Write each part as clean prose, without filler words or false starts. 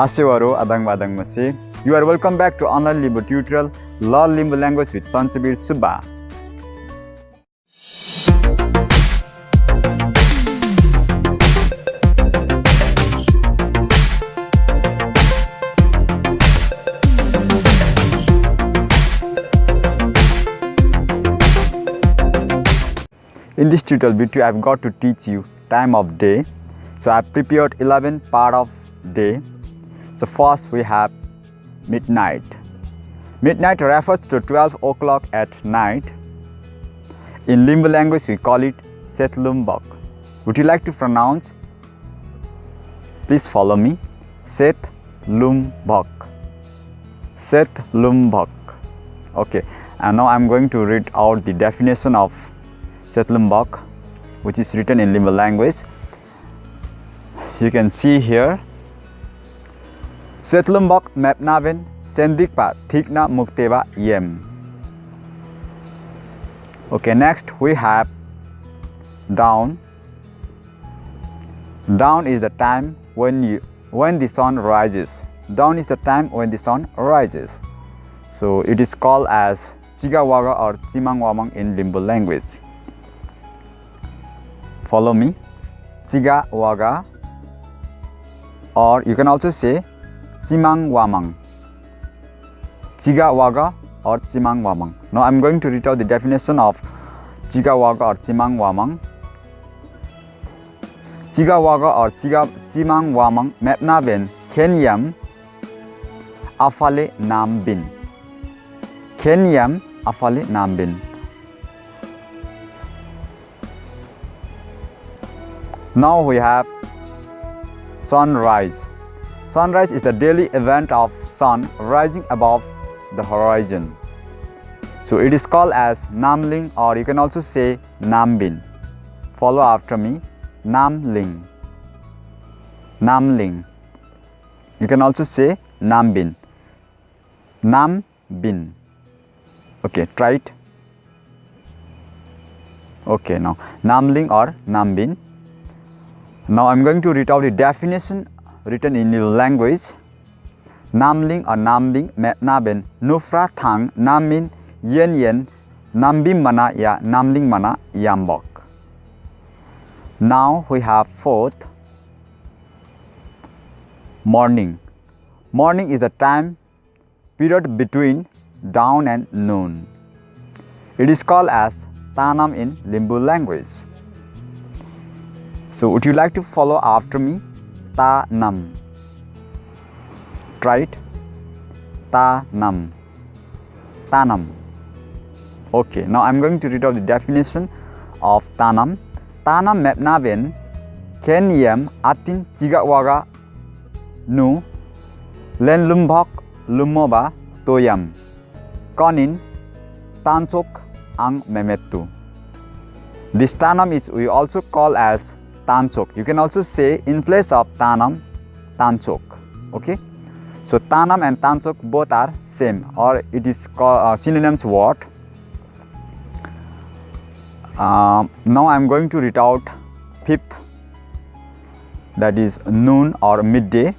Asewaro adang badang masi. You are welcome back to online Limbu tutorial Learn Limbu language with Sansabir Subba. In this tutorial video, I have got to teach you time of day. So I have prepared 11 part of day. So first we have midnight. Midnight refers to 12 o'clock at night. In Limbu language we call it Setlum-bhak. Would you like to pronounce? Please follow me. Setlum-bhak. Setlum-bhak. Okay, and now I am going to read out the definition of Setlum-bhak, which is written in Limbu language. You can see here. Setlum-bhak Midnight Sendikpa Thikna Mukteba Yem. Okay, next we have dawn. Dawn is the time when the sun rises. Dawn is the time when the sun rises. So it is called as Chigawaga or Chimangwamang in Limbu language. Follow me. Chigawaga, or you can also say Chimangwamang. Chigawaga or Chimangwamang. Now I am going to read out the definition of Chigawaga or Chimangwamang. Chigawaga or Chimangwamang Metnaben Kenyam Afale Nambin. Kenyam Afale Nambin. Now we have sunrise. Sunrise is the daily event of sun rising above the horizon. So it is called as Namling, or you can also say Nambin. Follow after me. Namling. Namling. You can also say Nambin. Nambin. Okay, try it. Okay, now Namling or Nambin. Now I am going to read out the definition written in the language. Namling or Nambing Metnaben Nufra Thang Namin Yenlen Nambim Mana Ya Namling Mana Yambok. Now we have fourth, morning. Morning is the time period between dawn and noon. It is called as Tanam in Limbu language. So would you like to follow after me? Tanam. Try it. Tanam. Tanam. Okay, now I am going to read out the definition of Tanam. Tanam Metnaben Kenyam Atin Chigawaga Nu Lenlumbhak Lumoba Toyam Konin Tansok Ang Memetu. This Tanam is we also call as Tansok. You can also say in place of Tanam, Tansok. Okay. So Tanam and Tansok both are same, or it is called synonyms word. Now I am going to read out fifth, that is noon or midday.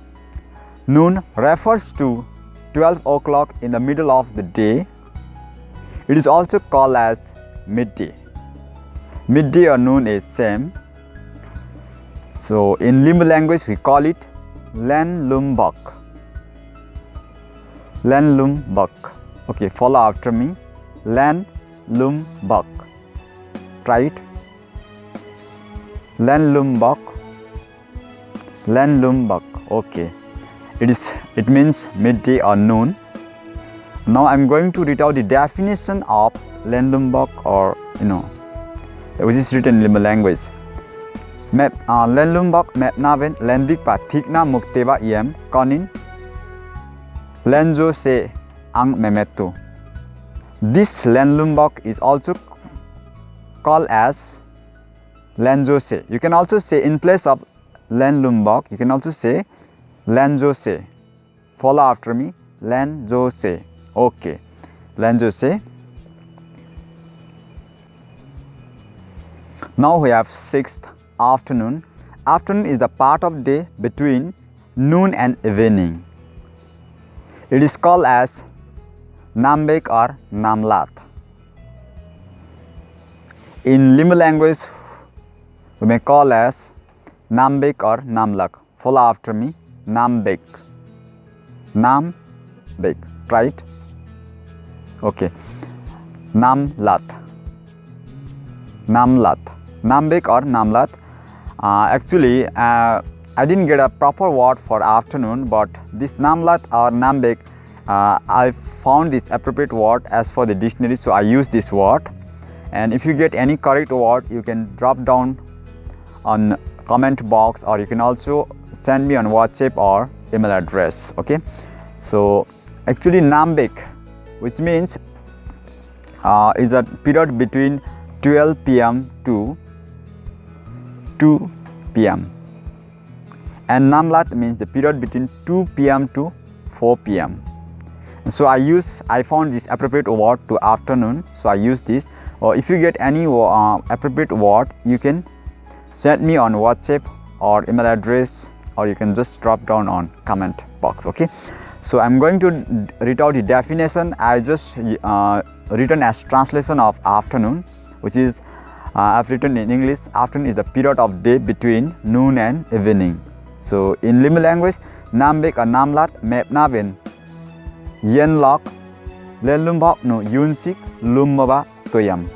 Noon refers to 12 o'clock in the middle of the day. It is also called as midday. Midday or noon is same. So in Limbu language we call it Lenlumbhak. Lenlumbhak. Okay, follow after me. Lenlumbhak. Try it. Lenlumbhak. Lenlumbhak. Okay. It means midday or noon. Now I am going to read out the definition of Lenlumbhak, or which is written in Limbu language. Lenlumbhak Metnaben Lendikpa Thikna Mukteba Yem Konin Lenjo Se Ang Memetu. This Lenlumbhak is also called as Lenjo Se. You can also say in place of Lenlumbhak, you can also say Lenjo Se. Follow after me. Lenjo Se. Okay. Lenjo Se. Now we have sixth, afternoon. Afternoon is the part of day between noon and evening. It is called as Nambek or Namlat. In Limbu language, we may call as Nambek or Namlak. Follow after me. Nambek. Nambek. Try it. Okay. Namlat. Namlat. Nambek or Namlat. Actually, I didn't get a proper word for afternoon, but this Namlat or Nambek, I found this appropriate word as for the dictionary, so I use this word. And if you get any correct word, you can drop down on comment box, or you can also send me on WhatsApp or email address. Okay, so actually Nambek, which means is a period between 12 p.m. to 2 p.m. and Namlat means the period between 2 p.m. to 4 p.m. So I found this appropriate word to afternoon, so I use this. Or if you get any appropriate word, you can send me on WhatsApp or email address, or you can just drop down on comment box. Okay, so I'm going to read out the definition. I just written as translation of afternoon, which is I've written in English. Afternoon is the period of day between noon and evening. So in Limbu language, Nambek or Namlat mepnaben Yenlak Setlum-bhak no yunsik lummaba toyam.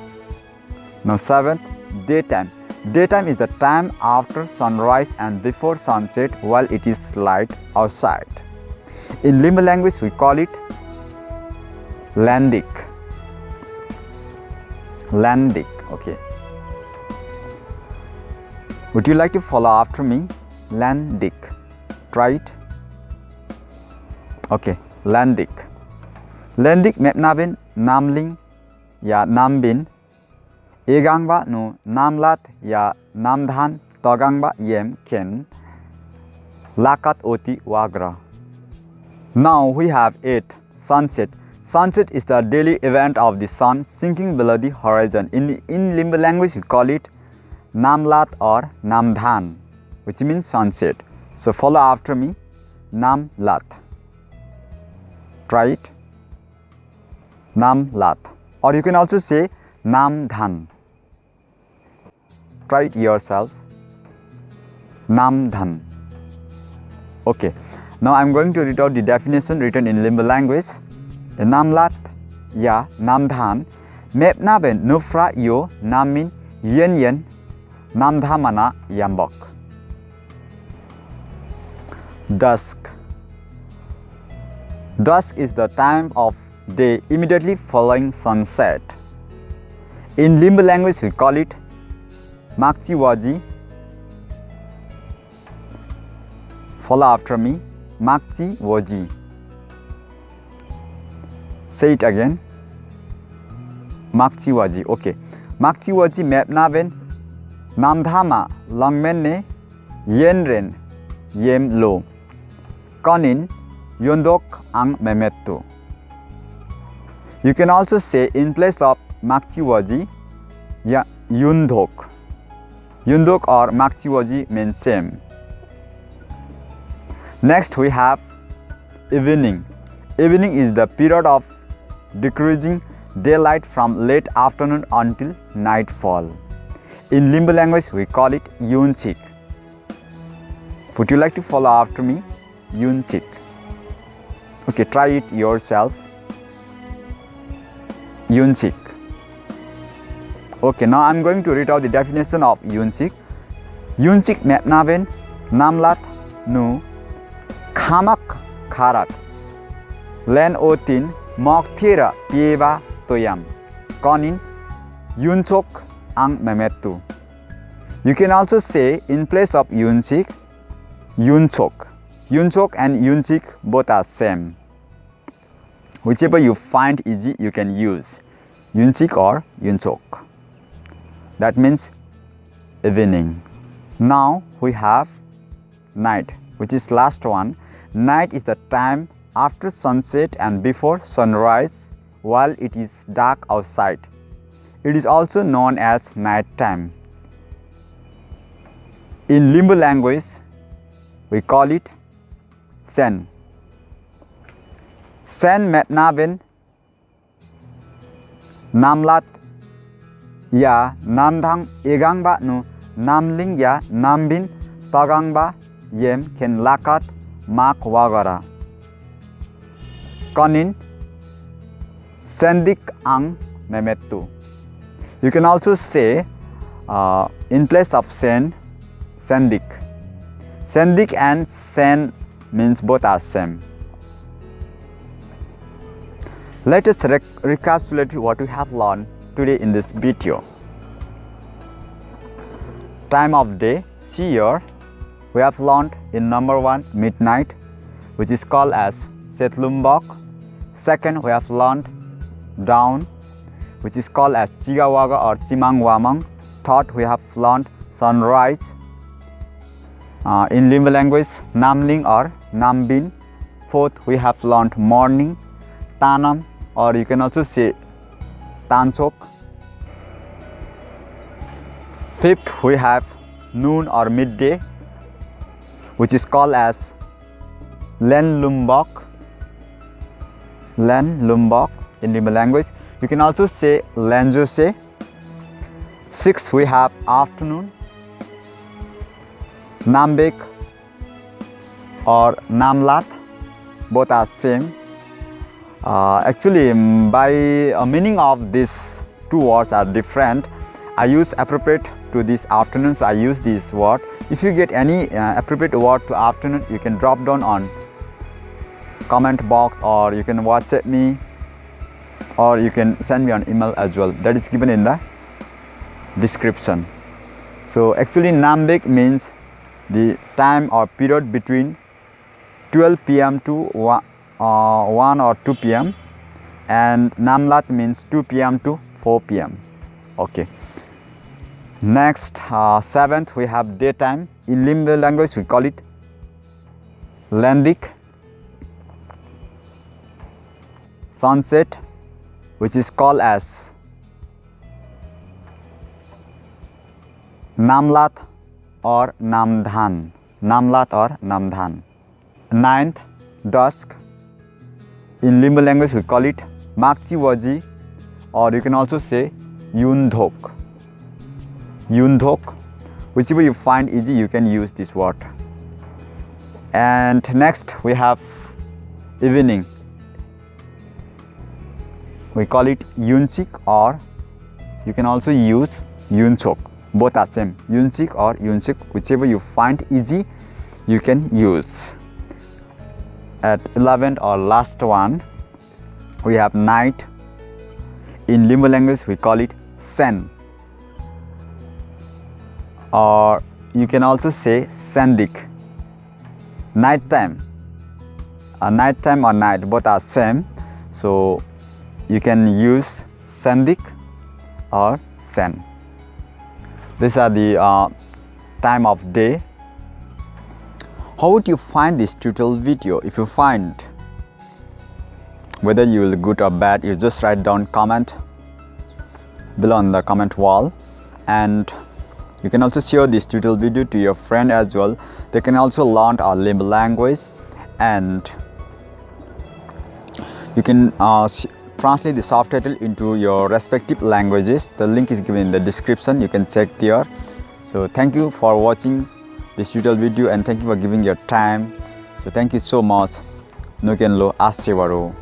Now 7th, daytime. Daytime is the time after sunrise and before sunset while it is light outside. In Limbu language, we call it landik. Landik. Okay. Would you like to follow after me? Landik. Try it. Okay. Landik. Landik mepnaben Namling ya Nambin. Egangba no Namlat ya Namdhan Togangba Yem Ken Lakat Oti Wagra. Now we have 8. Sunset. Sunset is the daily event of the sun sinking below the horizon. In Limbu language, we call it Namlat or Namdhan, which means sunset. So follow after me. Namlat. Try it. Namlat. Or you can also say Namdhan. Try it yourself. Namdhan. Okay. Now I am going to read out the definition written in Limbu language. Namlat ya Namdhan mepnaben nufra yo namin Yenlen Namdhamana yambok. Dusk. Dusk is the time of day immediately following sunset. In Limbu language, we call it Makchiwaji. Follow after me. Makchiwaji. Say it again. Makchiwaji. Okay. Makchiwaji mepnaben Namdhama longmenne Yenlen Yem lo Konin Yondok ang memetto. You can also say in place of Makchiwaji, ya Yundok. Yundok or Makchiwaji means same. Next we have evening. Evening is the period of decreasing daylight from late afternoon until nightfall. In Limbu language, we call it Yunsik. Would you like to follow after me? Yunsik. Okay, try it yourself. Yunsik. Okay, now I am going to read out the definition of Yunsik. Yunsik mepnaben Namlat nu Khamak Kharak Len Otin Mokthira Pieva Toyam Konin Yunsok ang memetu. You can also say in place of Yunsik, Yunsok. Yunsok and Yunsik both are same. Whichever you find easy, you can use Yunsik or Yunsok. That means evening. Now we have night, which is last one. Night is the time after sunset and before sunrise while it is dark outside. It is also known as night time. In Limbu language, we call it sen. Sen Mepnabin Namlat ya Namdang Egangba nu Namling ya Nambin Tagangba Yem Ken Lakat Mak Wagara Konin Sendik Ang Memetu. You can also say in place of sen, sendik. Sendik and sen means both are same. Let us recapitulate what we have learned today in this video. Time of day, see here, we have learned in number 1 midnight, which is called as Setlum-bhak. Second, we have learned dawn, which is called as Chigawaga or Chimangwamang. Third, we have learned sunrise. In Limbu language, Namling or Nambin. Fourth, we have learned morning, Tanam, or you can also say Tanchok. Fifth, we have noon or midday, which is called as Lenlumbok. Lenlumbok in Limbu language. You can also say Lenjose. Sixth, we have afternoon, Nambek or Namlat, both are same. Actually, by meaning of these two words are different. I use appropriate to this afternoon, so I use this word. If you get any appropriate word to afternoon, you can drop down on comment box, or you can WhatsApp me, or you can send me an email as well. That is given in the description. So actually Nambek means the time or period between 12 p.m. to 1 or 2 p.m. and Namlat means 2 p.m. to 4 p.m. Okay. Next, seventh, we have daytime. In Limbu language, we call it Lendik. Sunset, which is called as Namlat or Namdhan. Namlat or Namdhan. Ninth, dusk. In Limbu language, we call it Makchiwaji, or you can also say Yundhok. Yundhok. Whichever you find easy, you can use this word. And next, we have evening. We call it Yunchik, or you can also use Yunchok. Both are same, Yunchik or Yunchik. Whichever you find easy, you can use. At 11th or last one, we have night. In Limbu language, we call it Sen, or you can also say Sendik. Night time. Night time or night, both are same. So you can use Sendik or Sen. These are the time of day. How would you find this tutorial video? If you find, whether you will good or bad, you just write down comment below on the comment wall, and you can also share this tutorial video to your friend as well. They can also learn our Limbu language, and you can translate the subtitle into your respective languages. The link is given in the description. You can check there. So thank you for watching this tutorial video, and thank you for giving your time. So thank you so much. Nukenlo Asewaro.